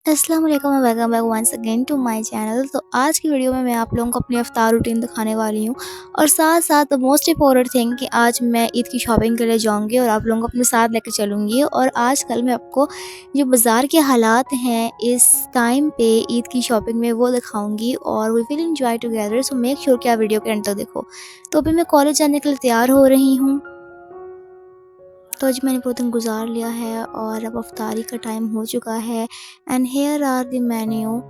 अस्सलाम वालेकुम, welcome back once again to my channel. तो आज की वीडियो में मैं आप लोगों को अपनी इफ्तार रूटीन दिखाने वाली हूँ और साथ साथ मोस्ट इम्पोर्टेंट थिंग कि आज मैं ईद की शॉपिंग के लिए जाऊँगी और आप लोगों को अपने साथ लेकर चलूँगी। और आजकल मैं आपको जो बाज़ार के हालात हैं इस टाइम पे ईद की शॉपिंग में वो दिखाऊँगी और we will enjoy together. So make sure कि आप वीडियो के एंड तक देखो। तो अभी मैं कॉलेज जाने के लिए तैयार हो रही हूँ। तो आज मैंने पूरा दिन गुजार लिया है और अब अफ्तारी का टाइम हो चुका है। And here are the menu,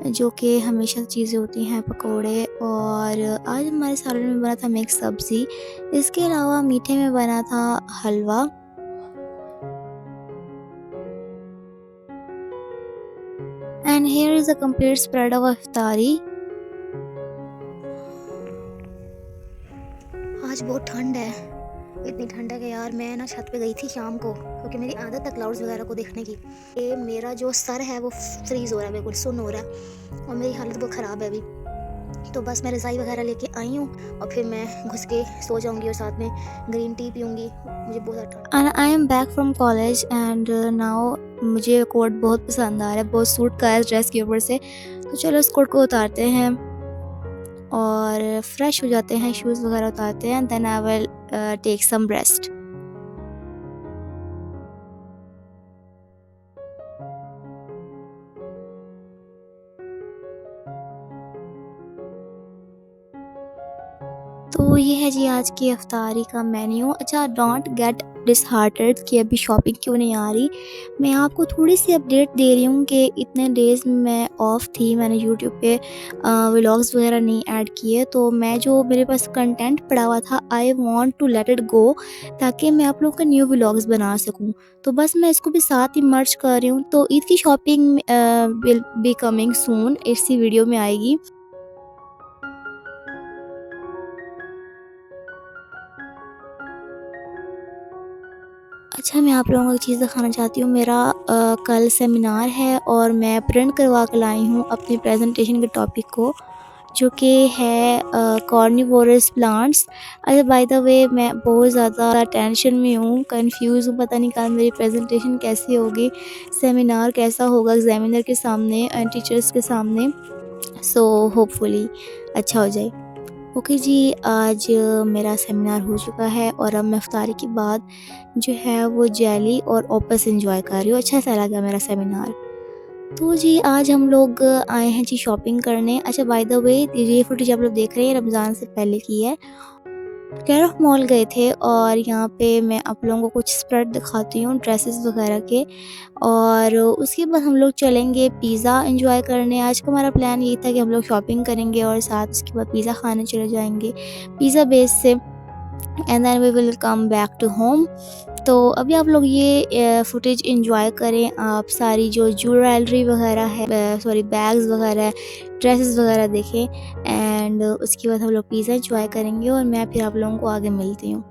जो कि हमेशा चीज़ें होती हैं पकोड़े। और आज हमारे सालन में बना था मिक्स सब्ज़ी, इसके अलावा मीठे में बना था हलवा। And here is a complete spread of अफ्तारी। आज बहुत ठंड है, इतनी ठंड है कि यार मैं ना छत पे गई थी शाम को, क्योंकि मेरी आदत है क्लाउड्स वगैरह को देखने की। ये मेरा जो सर है वो फ्रीज़ हो रहा है, बिल्कुल सुन्न हो रहा है और मेरी हालत बहुत ख़राब है अभी। तो बस मैं रज़ाई वगैरह लेके आई हूँ और फिर मैं घुस के सो जाऊँगी और साथ में ग्रीन टी पीऊँगी। मुझे बहुत ज़्यादा and I am back from college and now मुझे कोट बहुत पसंद आ रहा है, बहुत सूट का है ड्रेस के ऊपर से। तो चलो इस कोट को उतारते हैं और फ्रेश हो जाते हैं, शूज़ वगैरह उतारते हैं। Then I will take some rest. तो ये है जी आज की इफ्तारी का मेन्यू। अच्छा, डोंट गेट डिसहार्टेड कि अभी शॉपिंग क्यों नहीं आ रही। मैं आपको थोड़ी सी अपडेट दे रही हूँ कि इतने डेज़ मैं ऑफ थी, मैंने यूट्यूब पे व्लॉग्स वगैरह नहीं ऐड किए। तो मैं जो मेरे पास कंटेंट पड़ा हुआ था, I want to let it go, ताकि मैं आप लोगों का न्यू व्लॉग्स बना सकूँ। तो बस मैं इसको भी साथ ही मर्ज कर रही हूँ। तो ईद की shopping will be coming soon, इसी वीडियो में आएगी। अच्छा, मैं आप लोगों को एक चीज़ दिखाना चाहती हूँ। मेरा कल सेमिनार है और मैं प्रिंट करवा के लाई हूँ अपनी प्रेजेंटेशन के टॉपिक को, जो कि है कार्निवोरस प्लांट्स। अच्छा, बाय द वे मैं बहुत ज़्यादा टेंशन में हूँ, कंफ्यूज़ हूँ, पता नहीं कल मेरी प्रेजेंटेशन कैसी होगी, सेमिनार कैसा होगा एग्जामिनर के सामने एंड टीचर्स के सामने। सो होपफुली अच्छा हो जाए। ओके जी, आज मेरा सेमिनार हो चुका है और अब मैं इफ्तारी के बाद जो है वो जेली और ओपस एंजॉय कर रही हूँ। अच्छा सा लगा मेरा सेमिनार। तो जी आज हम लोग आए हैं जी शॉपिंग करने। अच्छा, बाय द वे ये फुटेज आप लोग देख रहे हैं रमज़ान से पहले की है। केयर ऑफ मॉल गए थे और यहाँ पे मैं आप लोगों को कुछ स्प्रेड दिखाती हूँ ड्रेसेस वगैरह के। और उसके बाद हम लोग चलेंगे पिज़्ज़ा एंजॉय करने। आज का हमारा प्लान ये था कि हम लोग शॉपिंग करेंगे और साथ उसके बाद पिज़्ज़ा खाने चले जाएंगे पिज़्ज़ा बेस से। And then we will come back to home. तो अभी आप लोग ये फुटेज एंजॉय करें। आप सारी जो ज्वेलरी वगैरह है, सॉरी बैग्स वगैरह है, ड्रेसेस वगैरह देखें। एंड उसके बाद हम लोग पिज़्ज़ा एंजॉय करेंगे और मैं फिर आप लोगों को आगे मिलती हूँ।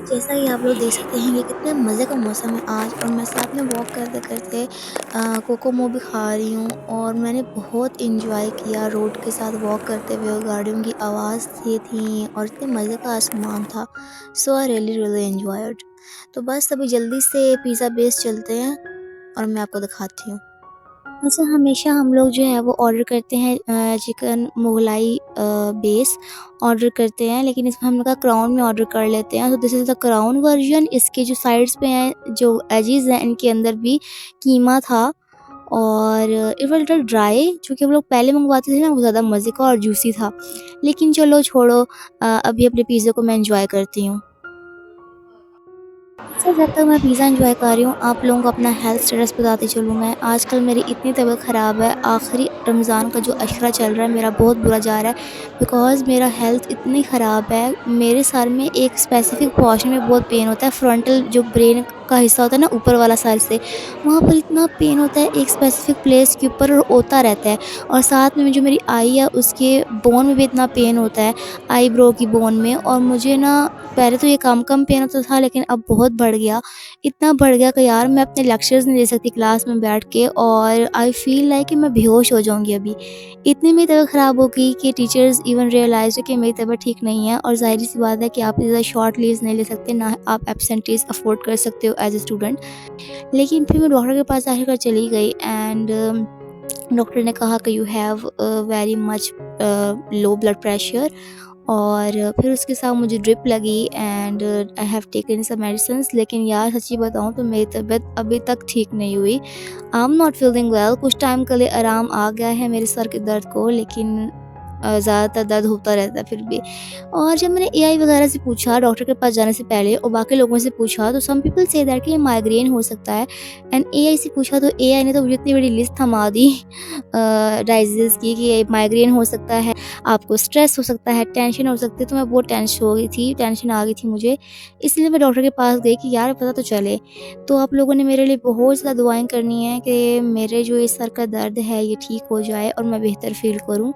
जैसा कि आप लोग देख सकते हैं कि कितने मज़े का मौसम है आज, और मैं साथ में वॉक करते करते कोकोमो भी खा रही हूँ। और मैंने बहुत इंजॉय किया रोड के साथ वॉक करते हुए, और गाड़ियों की आवाज़ थी और इतने मज़े का आसमान था। सो आई रियली रियली एंजॉयड। तो बस अभी जल्दी से पिज़्ज़ा बेस चलते हैं और मैं आपको दिखाती हूँ। वैसे हमेशा हम लोग जो है वो ऑर्डर करते हैं चिकन मुगलाई बेस ऑर्डर करते हैं, लेकिन इसमें हम लोग का क्राउन में ऑर्डर कर लेते हैं। तो this is the crown version. इसके जो साइड्स पे हैं, जो एजेस हैं, इनके अंदर भी कीमा था और इट वाज़ लिटिल ड्राई। जो कि हम लोग पहले मंगवाते थे ना वो ज़्यादा मज़े का और जूसी था। लेकिन चलो छोड़ो, अभी अपने पिज़्ज़ा को मैं एन्जॉय करती हूँ। अच्छा, जब तक मैं पिज़्ज़ा एन्जॉय कर रही हूँ, आप लोगों को अपना हेल्थ स्टेटस बताती चलूँ मैं। आजकल मेरी इतनी तबीयत ख़राब है, आखिरी रमज़ान का जो अशरा चल रहा है मेरा बहुत बुरा जा रहा है, बिकॉज़ मेरा हेल्थ इतनी ख़राब है। मेरे सर में एक स्पेसिफ़िक पोर्शन में बहुत पेन होता है, फ्रंटल जो ब्रेन का हिस्सा होता है ना ऊपर वाला सर से, वहाँ पर इतना पेन होता है एक स्पेसिफ़िक प्लेस के ऊपर और होता रहता है। और साथ में जो मेरी आई है उसके बोन में भी इतना पेन होता है, आईब्रो की बोन में। और मुझे ना पहले तो ये कम-कम पेन होता था, लेकिन अब बहुत बढ़ गया। इतना बढ़ गया कि यार मैं अपने लेक्चर्स नहीं दे सकती क्लास में बैठ के, और आई फ़ील लाइक कि मैं बेहोश हो जाऊँगी अभी। इतनी मेरी तबीयत ख़राब हो गई कि टीचर्स इवन रियलाइज़ कि मेरी तबीयत ठीक नहीं है, और ज़ाहिर-सी बात है कि आप इतनी ज़्यादा शॉर्ट लीव्स नहीं ले सकते, ना आप एब्सेंटीज़ अफ़ोर्ड कर सकते हो एज़ अ स्टूडेंट। लेकिन फिर मैं डॉक्टर के पास आखिरकार चली गई, एंड डॉक्टर ने कहा कि you have very much low blood pressure. और फिर उसके साथ मुझे ड्रिप लगी, and I have taken some medicines. लेकिन यार सच्ची बताऊँ तो मेरी तबीयत अभी तक ठीक नहीं हुई। I am not feeling well. कुछ टाइम के लिए आराम आ गया है मेरे सर के दर्द को, लेकिन ज़्यादातर दर्द होता रहता है फिर भी। और जब मैंने एआई वगैरह से पूछा डॉक्टर के पास जाने से पहले, और बाकी लोगों से पूछा, तो सम पीपल से दैट कि ये माइग्रेन हो सकता है। एंड एआई से पूछा तो एआई ने तो मुझे इतनी बड़ी लिस्ट थमा दी डाइजीज़ की, कि ये माइग्रेन हो सकता है, आपको स्ट्रेस हो सकता है, टेंशन हो सकती है। तो मैं बहुत टेंशन हो गई थी, टेंशन आ गई थी मुझे। इसलिए मैं डॉक्टर के पास गई कि यार पता तो चले। तो आप लोगों ने मेरे लिए बहुत ज़्यादा दुआएँ करनी है कि मेरे जो ये सर का दर्द है ये ठीक हो जाए और मैं बेहतर फ़ील करूँ।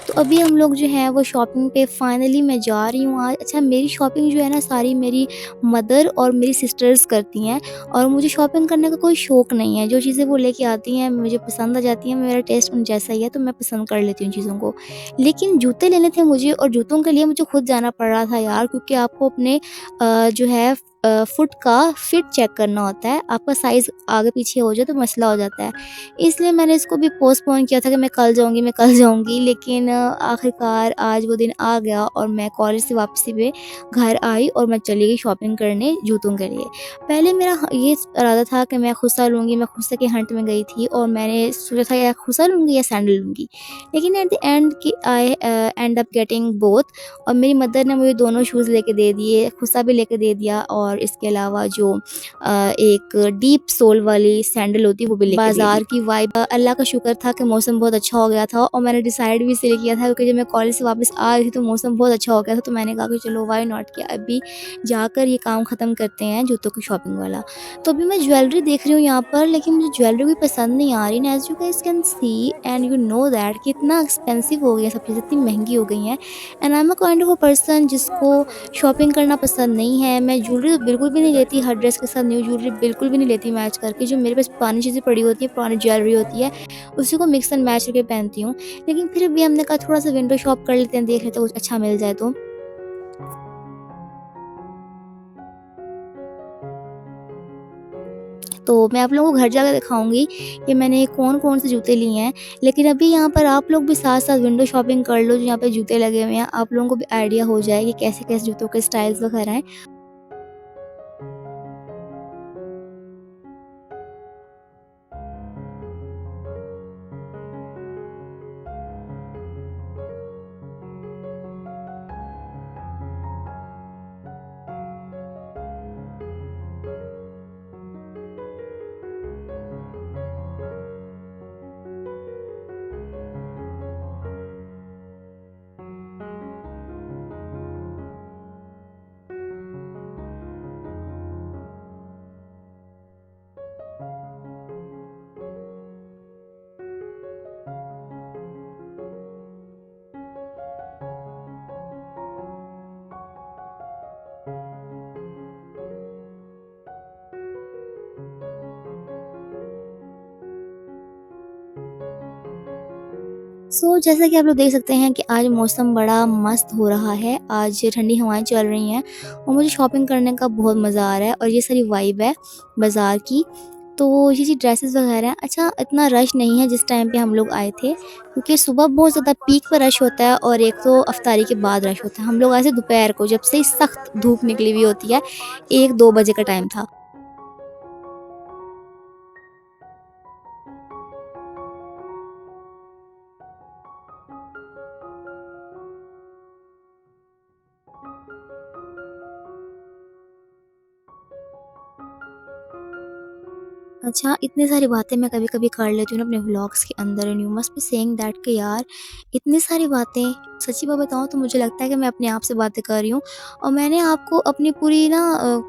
तो अभी हम लोग जो है वो शॉपिंग पे फाइनली मैं जा रही हूँ आज। अच्छा, मेरी शॉपिंग जो है ना सारी मेरी मदर और मेरी सिस्टर्स करती हैं, और मुझे शॉपिंग करने का कोई शौक़ नहीं है। जो चीज़ें वो लेके आती हैं मुझे पसंद आ जाती हैं, मेरा टेस्ट उन जैसा ही है तो मैं पसंद कर लेती हूँ चीज़ों को। लेकिन जूते लेने थे मुझे, और जूतों के लिए मुझे खुद जाना पड़ रहा था यार, क्योंकि आपको अपने जो है फुट का फिट चेक करना होता है। आपका साइज़ आगे पीछे हो जाए तो मसला हो जाता है। इसलिए मैंने इसको भी पोस्टपोन किया था कि मैं कल जाऊँगी, मैं कल जाऊँगी। लेकिन आखिरकार आज वो दिन आ गया, और मैं कॉलेज से वापसी पे घर आई और मैं चली गई शॉपिंग करने जूतों के लिए। पहले मेरा ये इरादा था कि मैं खुसा लूँगी, मैं खुसे के हंट में गई थी, और मैंने सोचा था या खुसा लूँगी या सैंडल लूँगी। लेकिन एट द एंड कि आई एंड अप गेटिंग बोथ। और मेरी मदर ने मुझे दोनों शूज़ लेके दे दिए, खुसा भी लेके दे दिया, और इसके अलावा जो एक डीप सोल वाली सैंडल होती है वो भी लेके दे दी। बाज़ार की वाइब, अल्लाह का शुक्र था कि मौसम बहुत अच्छा हो गया था, और मैंने डिसाइड भी इसलिए किया था क्योंकि जब मैं कॉलेज से वापस आ रही थी तो मौसम बहुत अच्छा हो गया था। तो मैंने कहा कि चलो व्हाई नॉट, कि अभी जाकर ये काम ख़त्म करते हैं जूतों की शॉपिंग वाला। तो अभी मैं ज्वेलरी देख रही हूँ यहाँ पर, लेकिन मुझे ज्वेलरी भी पसंद नहीं आ रही। As you guys can see and you know that कि इतना एक्सपेंसिव हो गया, सब चीज़ें इतनी महंगी हो गई हैं। And I am a kind of a person जिसको शॉपिंग करना पसंद नहीं है। मैं ज्वेलरी तो बिल्कुल भी नहीं लेती, हर ड्रेस के साथ न्यू ज्वेलरी बिल्कुल भी नहीं लेती मैच करके। जो मेरे पास पुरानी चीज़ें पड़ी होती हैं, पुरानी ज्वेलरी होती है, उसी को मिक्स एंड मैच करके पहनती हूँ। लेकिन फिर भी हमने कहा थोड़ा-सा विंडो शॉप कर लेते हैं, देख लेते हैं कुछ अच्छा मिल जाए तो। तो मैं आप लोगों को घर जाकर दिखाऊँगी कि मैंने कौन-कौन से जूते लिए हैं। लेकिन अभी यहाँ पर आप लोग भी साथ-साथ विंडो शॉपिंग कर लो, जो यहाँ पे जूते लगे हुए हैं। आप लोगों को भी आइडिया हो जाए कि कैसे-कैसे जूतों के स्टाइल्स वगैरह हैं। जैसा कि आप लोग देख सकते हैं कि आज मौसम बड़ा मस्त हो रहा है। आज ठंडी हवाएँ चल रही हैं, और मुझे शॉपिंग करने का बहुत मज़ा आ रहा है, और ये सारी वाइब है बाज़ार की। तो ये जी ड्रेसेस वगैरह हैं। अच्छा, इतना रश नहीं है जिस टाइम पे हम लोग आए थे, क्योंकि सुबह बहुत ज़्यादा पीक पे रश होता है, और एक तो इफ्तारी के बाद रश होता है। हम लोग आए थे दोपहर को, जब से ही सख्त धूप निकली हुई होती है, 1-2 बजे का टाइम था। अच्छा, इतनी सारी बातें मैं कभी-कभी कर लेती हूँ ना अपने व्लॉग्स के अंदर and you must be saying that कि यार इतनी सारी बातें, सच्ची बात बताऊँ तो मुझे लगता है कि मैं अपने आप से बातें कर रही हूँ और मैंने आपको अपनी पूरी ना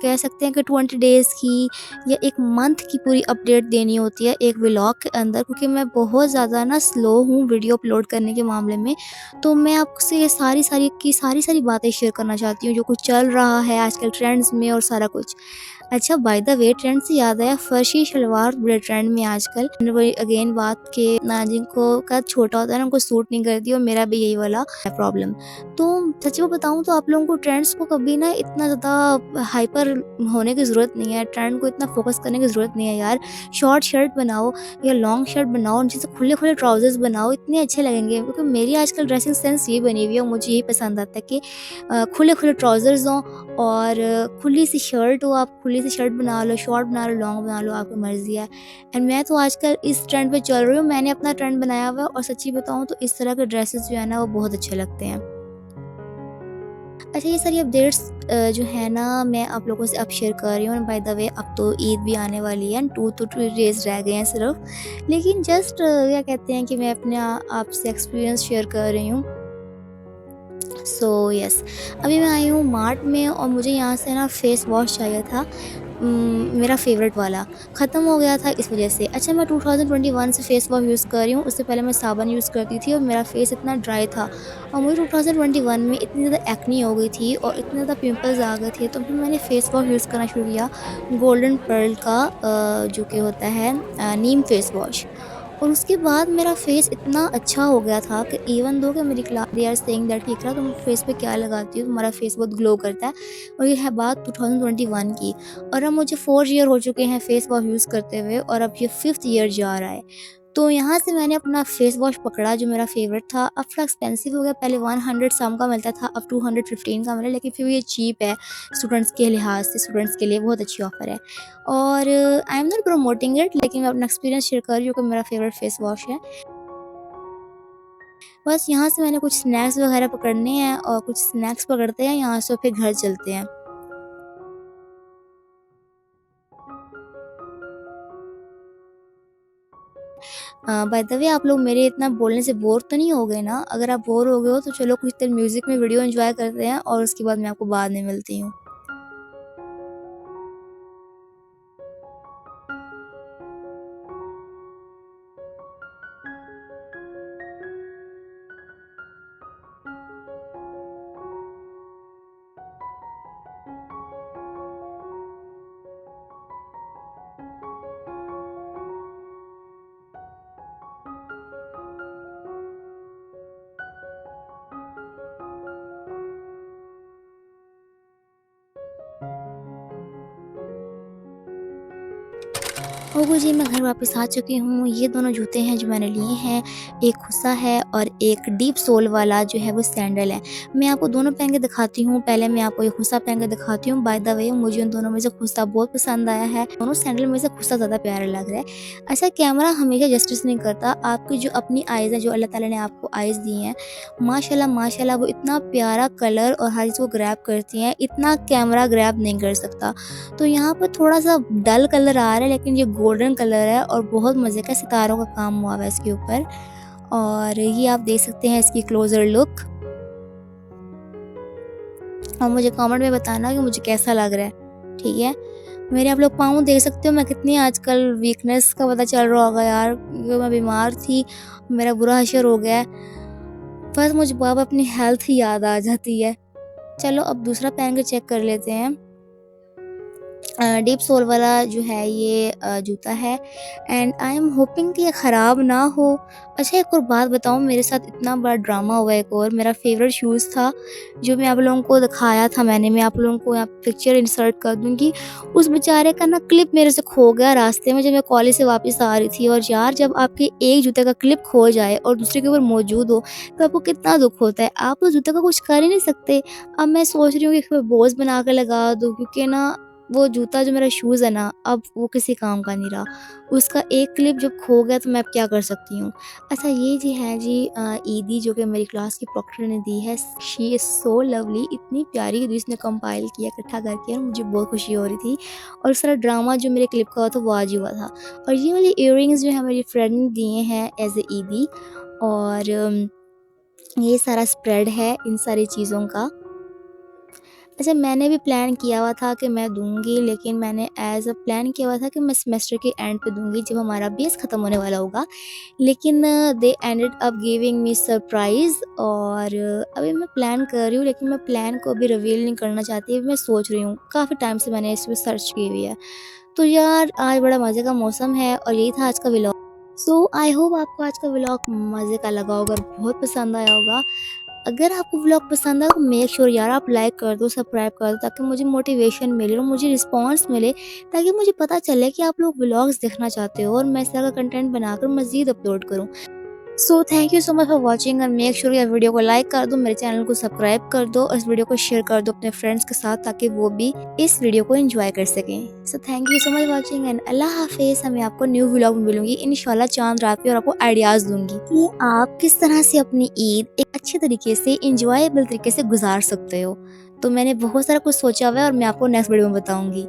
कह सकते हैं कि 20 डेज़ की या 1 मंथ की पूरी अपडेट देनी होती है एक व्लॉग के अंदर, क्योंकि मैं बहुत ज़्यादा ना स्लो हूँ वीडियो अपलोड करने के मामले में। तो मैं आपसे ये सारी बातें शेयर करना चाहती हूँ जो कुछ चल रहा है आजकल ट्रेंड्स में और सारा कुछ। अच्छा, बाय द वे ट्रेंड से याद आया, फर्शी शलवार बड़े ट्रेंड में आजकल। वही अगेन बात के ना जिनको कद छोटा होता है ना उनको सूट नहीं करती और मेरा भी यही वाला है प्रॉब्लम। तो सच में बताऊँ तो आप लोगों को ट्रेंड्स को कभी ना इतना ज़्यादा हाइपर होने की ज़रूरत नहीं है, ट्रेंड को इतना फोकस करने की ज़रूरत नहीं है यार। शॉर्ट शर्ट बनाओ या लॉन्ग शर्ट बनाओ, नीचे से खुले-खुले ट्राउज़र्स बनाओ, इतने अच्छे लगेंगे। क्योंकि मेरी आजकल ड्रेसिंग सेंस ये बनी हुई है और मुझे यही पसंद आता है कि खुले-खुले ट्राउज़र्स हों और खुली सी शर्ट हो, आप खुली सी शर्ट बना लो, शॉर्ट बना लो, लॉन्ग बना लो, आपकी मर्ज़ी है। एंड मैं तो आजकल इस ट्रेंड पे चल रही हूँ, मैंने अपना ट्रेंड बनाया हुआ है और सच्ची बताऊँ तो इस तरह के ड्रेसेस जो है ना वो बहुत अच्छे लगते हैं। अच्छा, ये सारी अपडेट्स जो है ना मैं आप लोगों से अब शेयर कर रही हूँ। बाय द वे अब तो ईद भी आने वाली है, 2 डेज़ रह गए हैं सिर्फ। लेकिन जस्ट क्या कहते हैं कि मैं अपने आपसे एक्सपीरियंस शेयर कर रही हूँ। सो यस, अभी मैं आई हूँ मार्ट में और मुझे यहाँ से ना फेस वॉश चाहिए था। मेरा फ़ेवरेट वाला ख़त्म हो गया था इस वजह से। अच्छा, मैं 2021 से फेस वॉश यूज़ कर रही हूँ, उससे पहले मैं साबुन यूज़ करती थी और मेरा फेस इतना ड्राई था और मुझे 2021 में इतनी ज़्यादा एक्ने हो गई थी और इतने ज़्यादा पिंपल्स आ गए थे, तो फिर मैंने फेस वॉश यूज़ करना शुरू किया गोल्डन पर्ल का, जो कि होता है नीम फेस वॉश। और उसके बाद मेरा फेस इतना अच्छा हो गया था कि इवन दो कि मेरी class they are saying that कि इकरा तुम फेस पे क्या लगाती हो, तुम्हारा फेस बहुत ग्लो करता है। और ये है बात 2021 की और अब मुझे 4 ईयर हो चुके हैं फेस वॉश यूज़ करते हुए और अब ये 5th ईयर जा रहा है। तो यहाँ से मैंने अपना फेस वॉश पकड़ा जो मेरा फ़ेवरेट था। अब थोड़ा एक्सपेंसिव हो गया, पहले 100 सम का मिलता था, अब 215 का मिला, लेकिन फिर भी ये चीप है स्टूडेंट्स के लिहाज से, स्टूडेंट्स के लिए बहुत अच्छी ऑफ़र है। और I am not promoting it, लेकिन मैं अपना एक्सपीरियंस शेयर कर रही हूँ कि मेरा फ़ेवरेट फेस वॉश है। बस यहाँ से मैंने कुछ स्नैक्स वगैरह पकड़ने हैं और कुछ स्नैक्स पकड़ते हैं यहाँ से, फिर घर चलते हैं। बाय द वे आप लोग मेरे इतना बोलने से बोर तो नहीं हो गए ना? अगर आप बोर हो गए हो तो चलो कुछ देर म्यूज़िक में वीडियो एन्जॉय करते हैं और उसके बाद मैं आपको बाद में मिलती हूँ। ओगो जी, मैं घर वापस आ चुकी हूँ। ये दोनों जूते हैं जो मैंने लिए हैं, एक खुसा है और एक डीप सोल वाला जो है वो सैंडल है। मैं आपको दोनों पहन के दिखाती हूँ। पहले मैं आपको ये खुसा पहन के दिखाती हूँ। बाय द वे मुझे उन दोनों में से खुसा बहुत पसंद आया है। दोनों सैंडल में से खुसा ज़्यादा प्यारा लग रहा है। अच्छा, कैमरा हमेशा जस्टिस नहीं करता। आपकी जो अपनी आइज़ है, जो अल्लाह ताला ने आपको आइज़ दी हैं, माशाल्लाह माशाल्लाह वो इतना प्यारा कलर और हर चीज़ को ग्रैब करती हैं, इतना कैमरा ग्रैब नहीं कर सकता। तो यहाँ पर थोड़ा-सा डल कलर आ रहा है, लेकिन ये गोल्डन कलर है और बहुत मज़े का सितारों का काम हुआ हुआ है इसके ऊपर। और ये आप देख सकते हैं इसकी क्लोज़र लुक और मुझे कमेंट में बताना कि मुझे कैसा लग रहा है, ठीक है? मेरे आप लोग पाँव देख सकते हो, मैं कितनी आजकल वीकनेस का पता चल रहा होगा यार, क्योंकि मैं बीमार थी, मेरा बुरा हशर हो गया है। बस मुझे अब अपनी हेल्थ ही याद आ जाती है। चलो अब दूसरा पहन के चेक कर लेते हैं। डीप सोल वाला जो है ये जूता है एंड आई एम होपिंग कि ये ख़राब ना हो। अच्छा, एक और बात बताऊँ, मेरे साथ इतना बड़ा ड्रामा हुआ है। एक और मेरा फेवरेट शूज़ था जो मैं आप लोगों को दिखाया था मैंने, मैं आप लोगों को यहाँ पिक्चर इंसर्ट कर दूँगी। उस बेचारे का ना क्लिप मेरे से खो गया रास्ते में जब मैं कॉलेज से वापस आ रही थी। और यार जब आपके एक जूते का क्लिप खो जाए और दूसरे के ऊपर मौजूद हो तो आपको कितना दुःख होता है। आप उस जूते का कुछ कर ही नहीं सकते। अब मैं सोच रही हूँ कि इसको बोझ बना के लगा दूँ, क्योंकि ना वो जूता जो मेरा शूज़ है ना, अब वो किसी काम का नहीं रहा। उसका एक क्लिप जब खो गया तो मैं अब क्या कर सकती हूँ। अच्छा ये जी है जी ईदी जो कि मेरी क्लास की प्रॉक्टर ने दी है। शी इज़ सो लवली, इतनी प्यारी कि इसने कंपाइल किया इकट्ठा करके, और मुझे बहुत खुशी हो रही थी। और सारा ड्रामा जो मेरे क्लिप का हुआ था वो आज ही हुआ था। और ये वाली इयररिंग्स जो है मेरी फ्रेंड ने दिए हैं एज़ ए ईदी। और ये सारा स्प्रेड है इन सारी चीज़ों का। अच्छा मैंने भी प्लान किया हुआ था कि मैं दूँगी, लेकिन मैंने एज़ अ प्लान किया हुआ था कि मैं सेमेस्टर के एंड पे दूँगी जब हमारा बेस ख़त्म होने वाला होगा। लेकिन they ended up giving me surprise. और अभी मैं प्लान कर रही हूँ, लेकिन मैं प्लान को अभी रिवील नहीं करना चाहती। मैं सोच रही हूँ, काफ़ी टाइम से मैंने इस पे सर्च की हुई है। तो यार आज बड़ा मज़े का मौसम है और यही था आज का व्लॉग। सो आई होप आपको आज का व्लॉग मज़े का लगा होगा और बहुत पसंद आया होगा। अगर आपको व्लॉग पसंद आया तो मेक श्योर यार आप लाइक कर दो, सब्सक्राइब कर दो, ताकि मुझे मोटिवेशन मिले और मुझे रिस्पांस मिले, ताकि मुझे पता चले कि आप लोग व्लॉग्स देखना चाहते हो और मैं इस तरह का कंटेंट बनाकर मज़ीद अपलोड करूँ। सो thank you so much for watching, और मेक श्योर ये वीडियो को लाइक कर दो, मेरे चैनल को सब्सक्राइब कर दो और इस वीडियो को शेयर कर दो अपने फ्रेंड्स के साथ, ताकि वो भी इस वीडियो को एंजॉय कर सकें। So thank you so much watching and अल्लाह हाफिज़। मैं आपको न्यू व्लॉग में मिलूंगी इंशाल्लाह चांद रात पे, और आपको आइडियाज़ दूंगी कि आप किस तरह से अपनी ईद एक अच्छे तरीके से इंजॉयबल तरीके से गुजार सकते हो। तो मैंने बहुत सारा कुछ सोचा हुआ है और मैं आपको नेक्स्ट वीडियो में बताऊंगी।